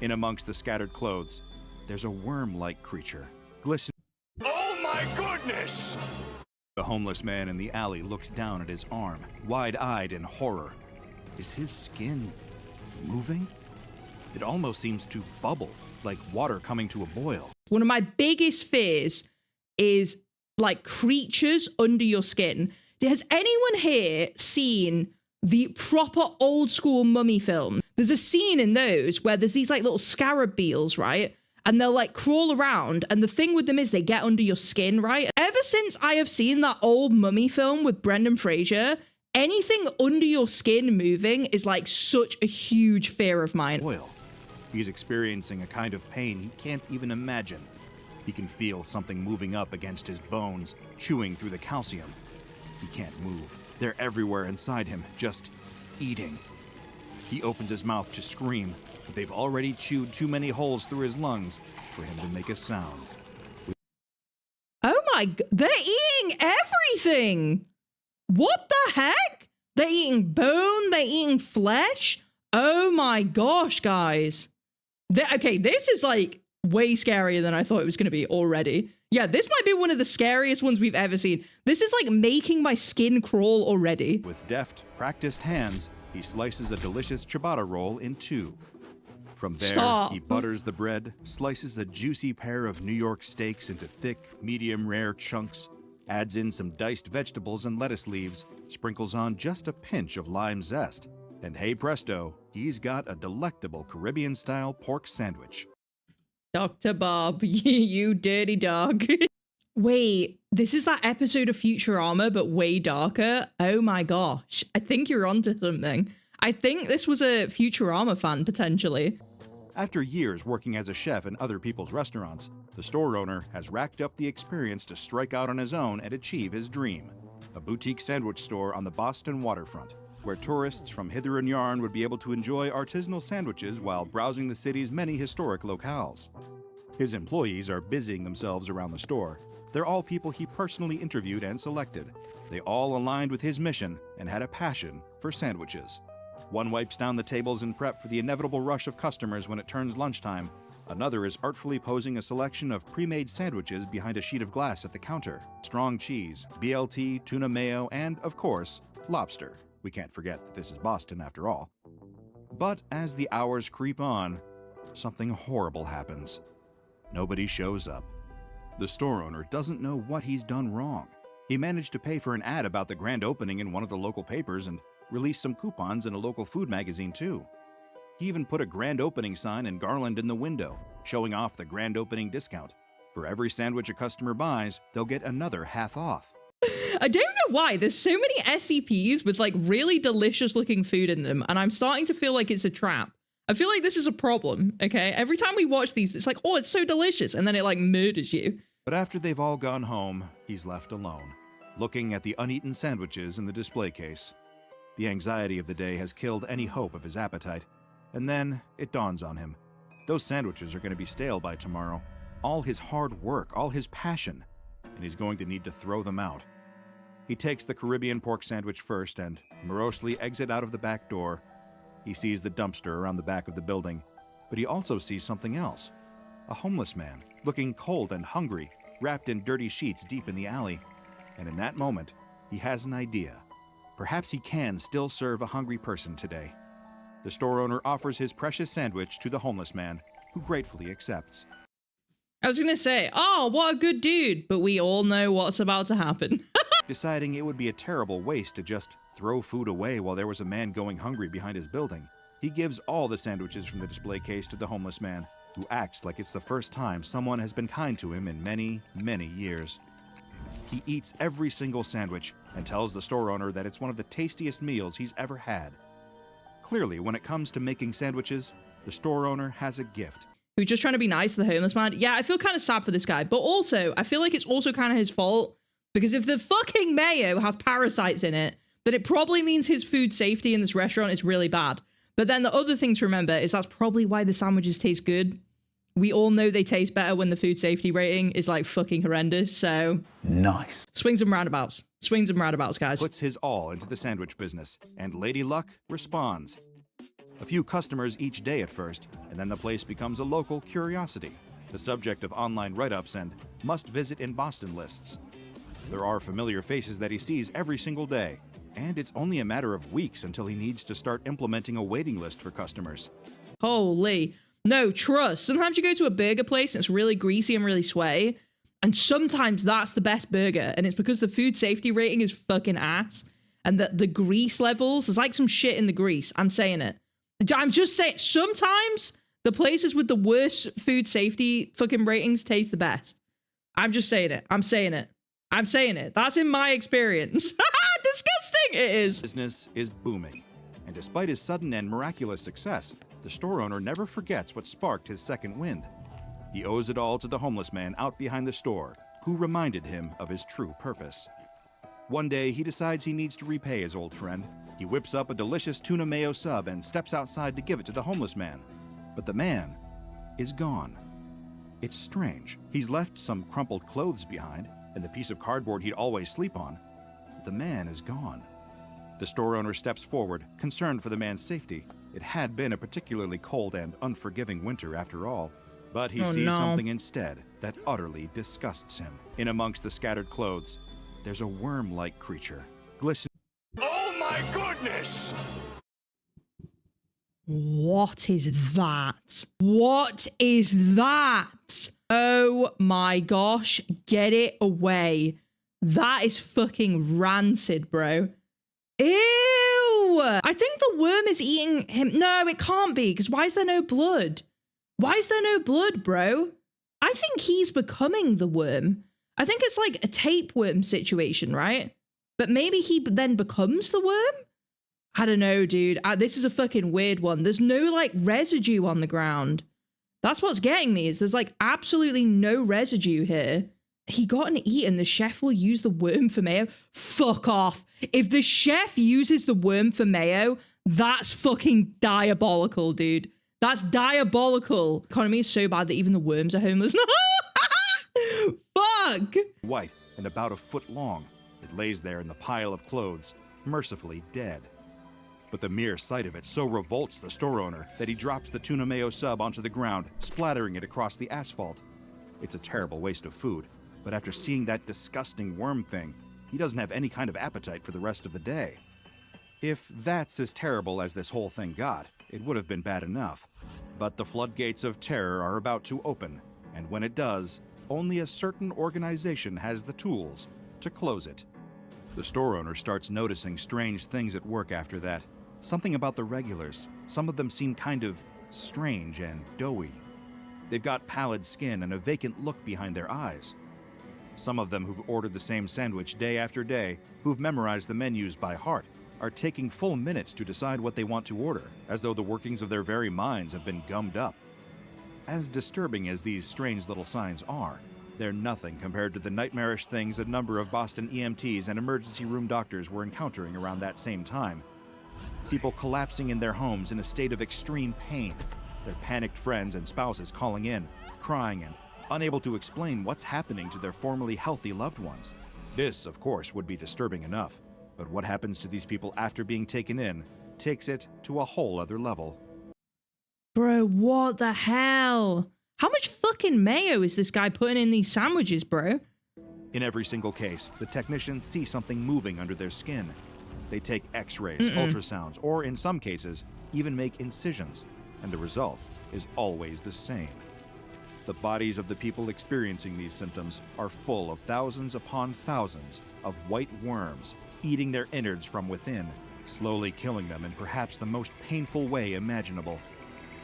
In amongst the scattered clothes, there's a worm-like creature, glistening. Oh my goodness! The homeless man in the alley looks down at his arm, wide-eyed in horror. Is his skin moving? It almost seems to bubble, like water coming to a boil. One of my biggest fears is like creatures under your skin. Has anyone here seen the proper old school mummy film? There's a scene in those where there's these like little scarab beetles, right? And they'll like crawl around, and the thing with them is they get under your skin, right? Ever since I have seen that old mummy film with Brendan Fraser, anything under your skin moving is like such a huge fear of mine. Boil. He's experiencing a kind of pain he can't even imagine. He can feel something moving up against his bones, chewing through the calcium. He can't move. They're everywhere inside him, just eating. He opens his mouth to scream, but they've already chewed too many holes through his lungs for him to make a sound. Oh my god, they're eating everything! What the heck? They're eating bone, they're eating flesh? Oh my gosh, guys. Okay, this is like way scarier than I thought it was going to be already. Yeah, this might be one of the scariest ones we've ever seen. This is like making my skin crawl already. With deft, practiced hands, he slices a delicious ciabatta roll in two. From there, he butters the bread, slices a juicy pair of New York steaks into thick, medium-rare chunks, adds in some diced vegetables and lettuce leaves, sprinkles on just a pinch of lime zest, and hey presto, he's got a delectable Caribbean-style pork sandwich. Dr. Bob, you dirty dog. Wait, this is that episode of Futurama, but way darker? Oh my gosh, I think you're onto something. I think this was a Futurama fan, potentially. After years working as a chef in other people's restaurants, the store owner has racked up the experience to strike out on his own and achieve his dream. A boutique sandwich store on the Boston waterfront, where tourists from hither and yon would be able to enjoy artisanal sandwiches while browsing the city's many historic locales. His employees are busying themselves around the store. They're all people he personally interviewed and selected. They all aligned with his mission and had a passion for sandwiches. One wipes down the tables in prep for the inevitable rush of customers when it turns lunchtime. Another is artfully posing a selection of pre-made sandwiches behind a sheet of glass at the counter. Strong cheese, BLT, tuna mayo, and, of course, lobster. We can't forget that this is Boston after all. But as the hours creep on, something horrible happens. Nobody shows up. The store owner doesn't know what he's done wrong. He managed to pay for an ad about the grand opening in one of the local papers and released some coupons in a local food magazine too. He even put a grand opening sign and garland in the window, showing off the grand opening discount. For every sandwich a customer buys, they'll get another half off. I don't know why. There's so many SCPs with like really delicious looking food in them, and I'm starting to feel like it's a trap. I feel like this is a problem, okay? Every time we watch these, it's like, oh, it's so delicious, and then it like murders you. But after they've all gone home, he's left alone, looking at the uneaten sandwiches in the display case. The anxiety of the day has killed any hope of his appetite, and then it dawns on him. Those sandwiches are going to be stale by tomorrow. All his hard work, all his passion, and he's going to need to throw them out. He takes the Caribbean pork sandwich first and morosely exits out of the back door. He sees the dumpster around the back of the building, but he also sees something else. A homeless man, looking cold and hungry, wrapped in dirty sheets deep in the alley. And in that moment, he has an idea. Perhaps he can still serve a hungry person today. The store owner offers his precious sandwich to the homeless man, who gratefully accepts. I was gonna say, oh, what a good dude, but we all know what's about to happen. Deciding it would be a terrible waste to just throw food away while there was a man going hungry behind his building, he gives all the sandwiches from the display case to the homeless man, who acts like it's the first time someone has been kind to him in many, many years. He eats every single sandwich and tells the store owner that it's one of the tastiest meals he's ever had. Clearly, when it comes to making sandwiches, the store owner has a gift. Who's just trying to be nice to the homeless man. Yeah, I feel kind of sad for this guy, but also, I feel like it's also kind of his fault, because if the fucking mayo has parasites in it, then it probably means his food safety in this restaurant is really bad. But then the other thing to remember is that's probably why the sandwiches taste good. We all know they taste better when the food safety rating is like fucking horrendous, so... Nice. Swings and roundabouts. Swings and roundabouts, guys. Puts his all into the sandwich business, and Lady Luck responds. A few customers each day at first, and then the place becomes a local curiosity, the subject of online write-ups and must-visit in Boston lists. There are familiar faces that he sees every single day, and it's only a matter of weeks until he needs to start implementing a waiting list for customers. Holy. No, trust. Sometimes you go to a burger place and it's really greasy and really sweaty, and sometimes that's the best burger, and it's because the food safety rating is fucking ass, and the grease levels, there's like some shit in the grease. I'm saying it. I'm just saying, sometimes the places with the worst food safety fucking ratings taste the best. I'm just saying it. I'm saying it. I'm saying it. That's in my experience. Disgusting it is. Business is booming, and despite his sudden and miraculous success, the store owner never forgets what sparked his second wind. He owes it all to the homeless man out behind the store, who reminded him of his true purpose. One day, he decides he needs to repay his old friend. He whips up a delicious tuna mayo sub and steps outside to give it to the homeless man. But the man is gone. It's strange. He's left some crumpled clothes behind and the piece of cardboard he'd always sleep on. But the man is gone. The store owner steps forward, concerned for the man's safety. It had been a particularly cold and unforgiving winter after all. But he sees something instead that utterly disgusts him. In amongst the scattered clothes, there's a worm-like creature, glistening. Oh my goodness! What is that? What is that? Oh my gosh, get it away. That is fucking rancid, bro. Ew! I think the worm is eating him. No, it can't be, because why is there no blood? Why is there no blood, bro? I think he's becoming the worm. I think it's like a tapeworm situation, right? But maybe he then becomes the worm? I don't know, dude. This is a fucking weird one. There's no, like, residue on the ground. That's what's getting me, is there's, like, absolutely no residue here. He got an eaten. The chef will use the worm for mayo. Fuck off. If the chef uses the worm for mayo, that's fucking diabolical, dude. That's diabolical. Economy is so bad that even the worms are homeless. Fuck! White and about a foot long, it lays there in the pile of clothes, mercifully dead. But the mere sight of it so revolts the store owner that he drops the tuna mayo sub onto the ground, splattering it across the asphalt. It's a terrible waste of food, but after seeing that disgusting worm thing, he doesn't have any kind of appetite for the rest of the day. If that's as terrible as this whole thing got, it would have been bad enough. But the floodgates of terror are about to open, and when it does, only a certain organization has the tools to close it. The store owner starts noticing strange things at work after that. Something about the regulars. Some of them seem kind of strange and doughy. They've got pallid skin and a vacant look behind their eyes. Some of them who've ordered the same sandwich day after day, who've memorized the menus by heart, are taking full minutes to decide what they want to order, as though the workings of their very minds have been gummed up. As disturbing as these strange little signs are, they're nothing compared to the nightmarish things a number of Boston EMTs and emergency room doctors were encountering around that same time. People collapsing in their homes in a state of extreme pain, their panicked friends and spouses calling in, crying and unable to explain what's happening to their formerly healthy loved ones. This, of course, would be disturbing enough, but what happens to these people after being taken in takes it to a whole other level. Bro, what the hell? How much fucking mayo is this guy putting in these sandwiches, bro? In every single case, the technicians see something moving under their skin. They take x-rays, ultrasounds, or in some cases, even make incisions, and the result is always the same. The bodies of the people experiencing these symptoms are full of thousands upon thousands of white worms, eating their innards from within, slowly killing them in perhaps the most painful way imaginable.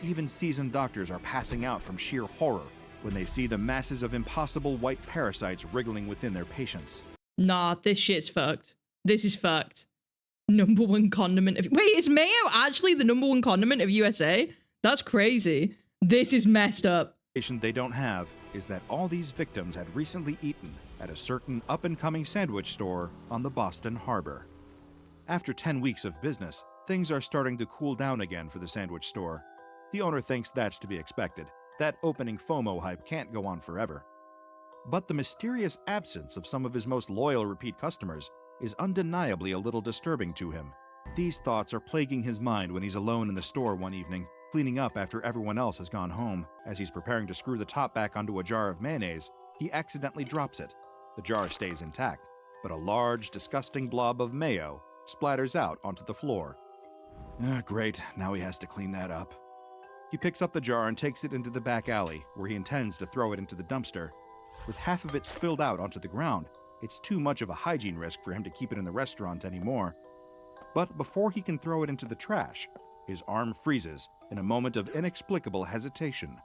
Even seasoned doctors are passing out from sheer horror when they see the masses of impossible white parasites wriggling within their patients. Nah, this shit's fucked. This is fucked. Number one condiment of... Wait, is mayo actually the number one condiment of USA? That's crazy. This is messed up. They don't have is that all these victims had recently eaten at a certain up-and-coming sandwich store on the Boston Harbor. After 10 weeks of business, things are starting to cool down again for the sandwich store. The owner thinks that's to be expected. That opening FOMO hype can't go on forever. But the mysterious absence of some of his most loyal repeat customers is undeniably a little disturbing to him. These thoughts are plaguing his mind when he's alone in the store one evening, cleaning up after everyone else has gone home. As he's preparing to screw the top back onto a jar of mayonnaise, he accidentally drops it. The jar stays intact, but a large, disgusting blob of mayo splatters out onto the floor. Great, now he has to clean that up. He picks up the jar and takes it into the back alley, where he intends to throw it into the dumpster. With half of it spilled out onto the ground, it's too much of a hygiene risk for him to keep it in the restaurant anymore. But before he can throw it into the trash, his arm freezes in a moment of inexplicable hesitation.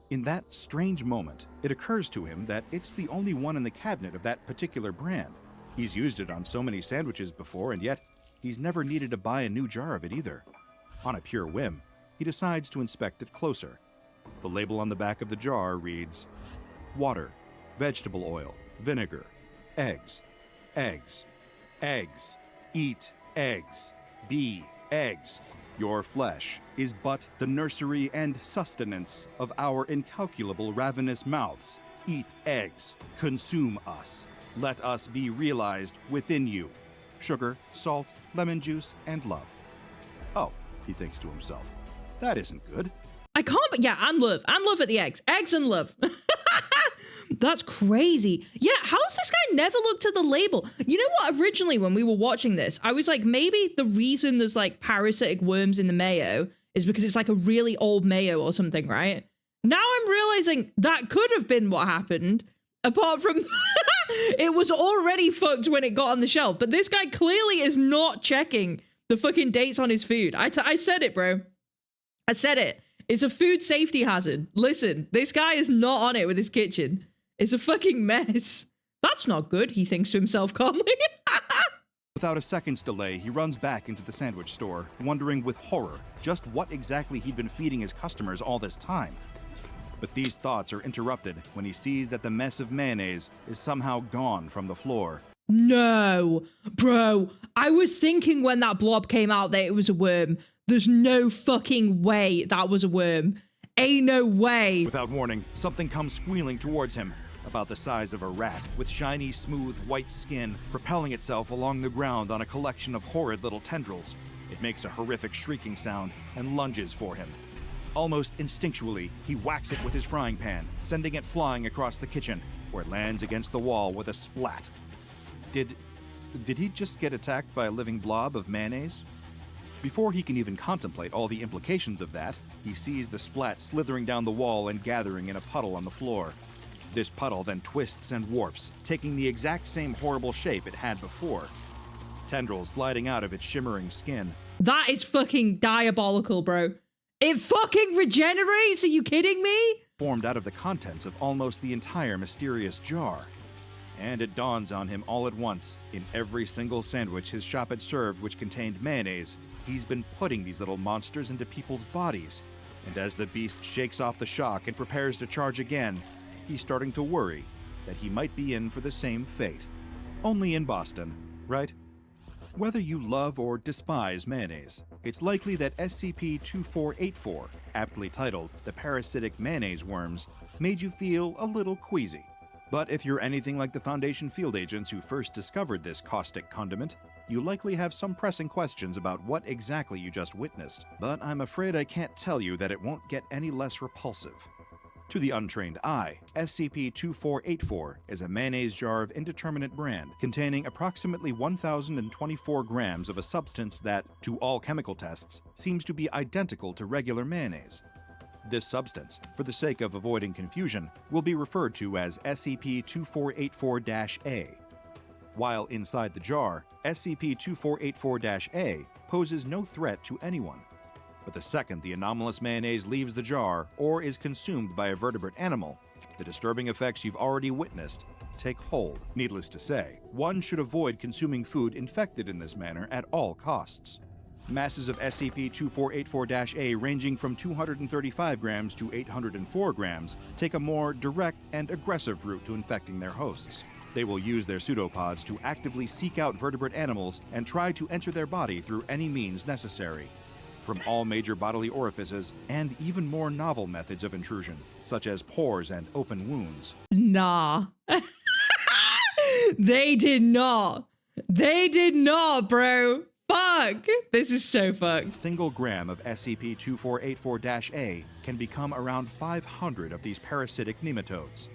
In that strange moment, it occurs to him that it's the only one in the cabinet of that particular brand. He's used it on so many sandwiches before, and yet he's never needed to buy a new jar of it either. On a pure whim, he decides to inspect it closer. The label on the back of the jar reads, "Water, vegetable oil, vinegar, eggs, eggs, eggs, eat eggs, be eggs. Your flesh is but the nursery and sustenance of our incalculable ravenous mouths. Eat eggs, consume us. Let us be realized within you. Sugar, salt, lemon juice, and love." Oh, he thinks to himself, that isn't good. I can't, but yeah, and love. And love at the eggs. Eggs and love. That's crazy. Yeah, how's this guy never looked at the label? You know what? Originally, when we were watching this, I was like, maybe the reason there's like parasitic worms in the mayo is because it's like a really old mayo or something, right? Now I'm realizing that could have been what happened, apart from it was already fucked when it got on the shelf. But this guy clearly is not checking the fucking dates on his food. I said it, bro. I said it. It's a food safety hazard. Listen, this guy is not on it with his kitchen. It's a fucking mess. That's not good, he thinks to himself calmly. Without a second's delay, he runs back into the sandwich store, wondering with horror just what exactly he'd been feeding his customers all this time. But these thoughts are interrupted when he sees that the mess of mayonnaise is somehow gone from the floor. No, bro, I was thinking when that blob came out that it was a worm. There's no fucking way that was a worm. Ain't no way. Without warning, something comes squealing towards him, about the size of a rat, with shiny, smooth, white skin, propelling itself along the ground on a collection of horrid little tendrils. It makes a horrific shrieking sound and lunges for him. Almost instinctually, he whacks it with his frying pan, sending it flying across the kitchen, where it lands against the wall with a splat. Did he just get attacked by a living blob of mayonnaise? Before he can even contemplate all the implications of that, he sees the splat slithering down the wall and gathering in a puddle on the floor. This puddle then twists and warps, taking the exact same horrible shape it had before. Tendrils sliding out of its shimmering skin. That is fucking diabolical, bro. It fucking regenerates? Are you kidding me? Formed out of the contents of almost the entire mysterious jar. And it dawns on him all at once, in every single sandwich his shop had served which contained mayonnaise, he's been putting these little monsters into people's bodies. And as the beast shakes off the shock and prepares to charge again, he's starting to worry that he might be in for the same fate. Only in Boston, right? Whether you love or despise mayonnaise, it's likely that SCP-2484, aptly titled the Parasitic Mayonnaise Worms, made you feel a little queasy. But if you're anything like the Foundation field agents who first discovered this caustic condiment, you likely have some pressing questions about what exactly you just witnessed. But I'm afraid I can't tell you that it won't get any less repulsive. To the untrained eye, SCP-2484 is a mayonnaise jar of indeterminate brand containing approximately 1,024 grams of a substance that, to all chemical tests, seems to be identical to regular mayonnaise. This substance, for the sake of avoiding confusion, will be referred to as SCP-2484-A. While inside the jar, SCP-2484-A poses no threat to anyone. But the second the anomalous mayonnaise leaves the jar or is consumed by a vertebrate animal, the disturbing effects you've already witnessed take hold. Needless to say, one should avoid consuming food infected in this manner at all costs. Masses of SCP-2484-A ranging from 235 grams to 804 grams take a more direct and aggressive route to infecting their hosts. They will use their pseudopods to actively seek out vertebrate animals and try to enter their body through any means necessary. From all major bodily orifices, and even more novel methods of intrusion, such as pores and open wounds. Nah. They did not. They did not, bro. Fuck. fuck? This is so fucked. Single gram of SCP-2484-A can become around 500 of these parasitic nematodes.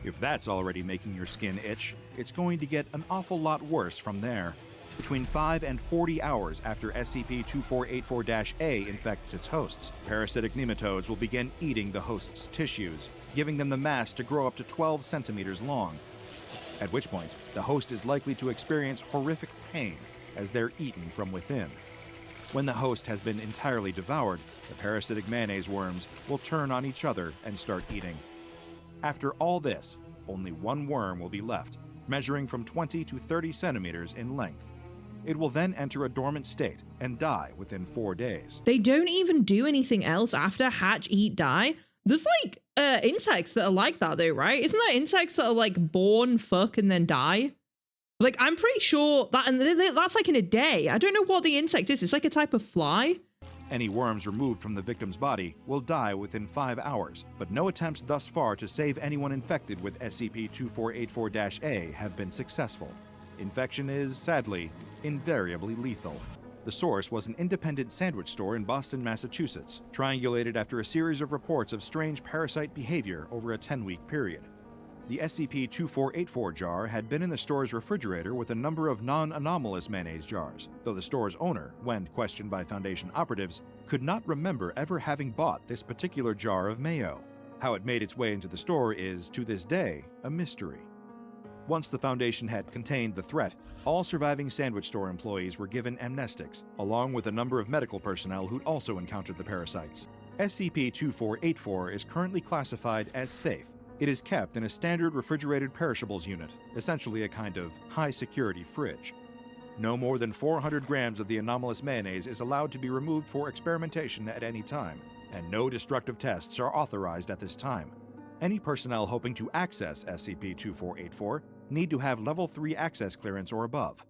If that's already making your skin itch, it's going to get an awful lot worse from there. Between 5 and 40 hours after SCP-2484-A infects its hosts, parasitic nematodes will begin eating the host's tissues, giving them the mass to grow up to 12 centimeters long. At which point, the host is likely to experience horrific pain as they're eaten from within. When the host has been entirely devoured, the parasitic mayonnaise worms will turn on each other and start eating. After all this, only one worm will be left, measuring from 20 to 30 centimeters in length. It will then enter a dormant state and die within 4 days. They don't even do anything else after hatch, eat, die. There's like insects that are like that though, right? Isn't there insects that are like born, fuck, and then die? Like, I'm pretty sure that, and that's like in a day. I don't know what the insect is. It's like a type of fly. Any worms removed from the victim's body will die within 5 hours, but no attempts thus far to save anyone infected with SCP-2484-A have been successful. Infection is, sadly, invariably lethal. The source was an independent sandwich store in Boston, Massachusetts, triangulated after a series of reports of strange parasite behavior over a 10-week period. The SCP-2484 jar had been in the store's refrigerator with a number of non-anomalous mayonnaise jars, though the store's owner, when questioned by Foundation operatives, could not remember ever having bought this particular jar of mayo. How it made its way into the store is, to this day, a mystery. Once the Foundation had contained the threat, all surviving sandwich store employees were given amnestics, along with a number of medical personnel who'd also encountered the parasites. SCP-2484 is currently classified as safe. It is kept in a standard refrigerated perishables unit, essentially a kind of high-security fridge. No more than 400 grams of the anomalous mayonnaise is allowed to be removed for experimentation at any time, and no destructive tests are authorized at this time. Any personnel hoping to access SCP-2484 need to have Level 3 access clearance or above.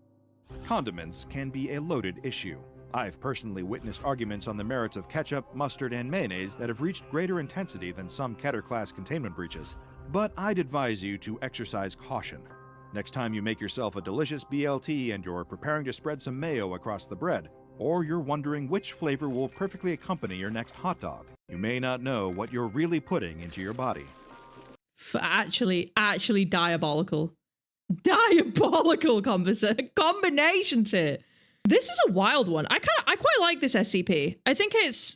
Condiments can be a loaded issue. I've personally witnessed arguments on the merits of ketchup, mustard, and mayonnaise that have reached greater intensity than some Keter-class containment breaches, but I'd advise you to exercise caution. Next time you make yourself a delicious BLT and you're preparing to spread some mayo across the bread, or you're wondering which flavor will perfectly accompany your next hot dog, you may not know what you're really putting into your body. Actually diabolical. Diabolical combinations here. This is a wild one. I quite like this SCP. I think it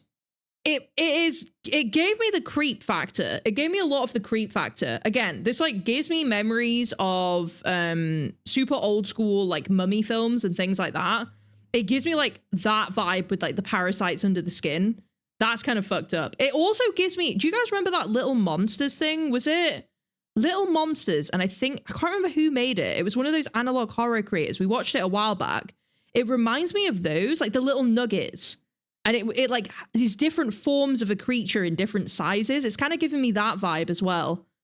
gave me the creep factor. It gave me a lot of the creep factor. Again, this like gives me memories of super old school like mummy films and things like that. It gives me like that vibe with like the parasites under the skin. That's kind of fucked up. It also gives me, do you guys remember that Little Monsters thing? Was it Little Monsters? And I can't remember who made it. It was one of those analog horror creators. We watched it a while back. It reminds me of those, like the little nuggets. And it like these different forms of a creature in different sizes. It's kind of giving me that vibe as well.